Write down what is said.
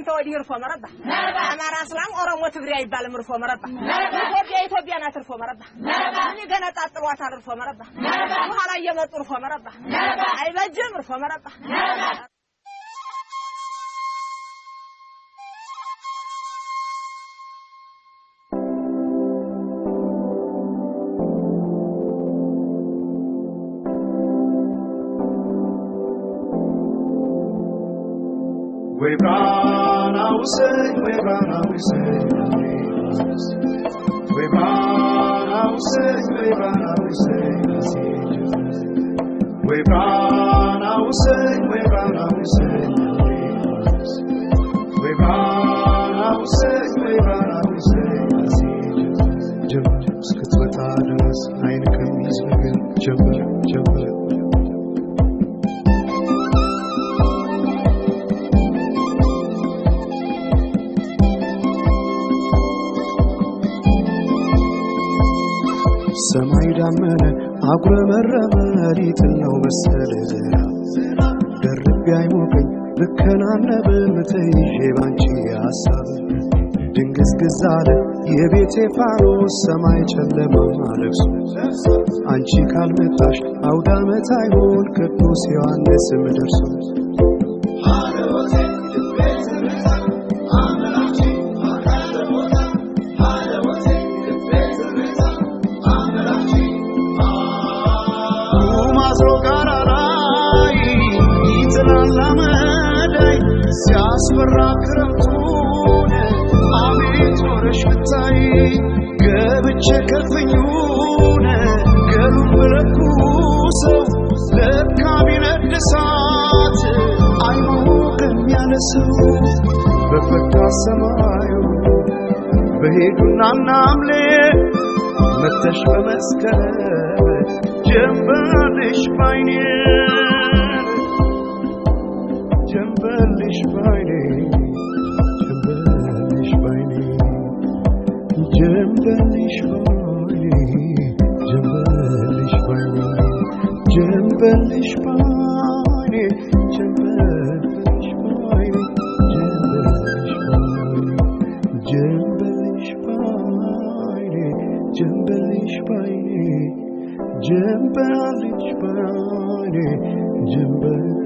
አንተ ወዲህ እርፎ መረባ አማራ እስላም ኦሮሞ ትግሬ አይባልም እርፎ መረባ ኢትዮጵያ ናት እርፎ መረባ እኔ ገና ጣጥሯታል እርፎ መረባ በኋላ እየመጡ እርፎ መረባ አይበጅም እርፎ መረባ We run our say, we run our say. We run our say, we run our say. We run our say, we run our say. We run our say, we run our say. Jump, skit with others, I can easily jump. ሰማይ ዳመነ አጉረመረመ ሊጥለው መሰለ ደርቤ አይሞቀኝ ልከናነበ ምትይዤ ባንቺ ሐሳብ ድንግዝግዝ አለ የቤቴ ፋኖስ ሰማይ ጨለማ ለብሶ አንቺ ካልመጣሽ አውደ ዓመት አይሆን ቅዱስ ዮሐንስም ደርሶ ሲያስፈራክረቱን አቤት ወረሽ ብታይ ገብቼ ከፍኙን ገሉን ብለኩሰው ለካ ቢነድሳት አይሞቅም ያለሰው በፈካ ሰማዩ በሄዱና ናምሌ መተሽ በመስከረም ጀንበልሽ ባይኔ Jambalish baine, Jambalish baine, Jambalish baine, Jambalish baine, Jambalish baine, Jambalish baine, Jambalish baine, Jambalish baine, Jambalish baine, Jambalish baine, Jambalish.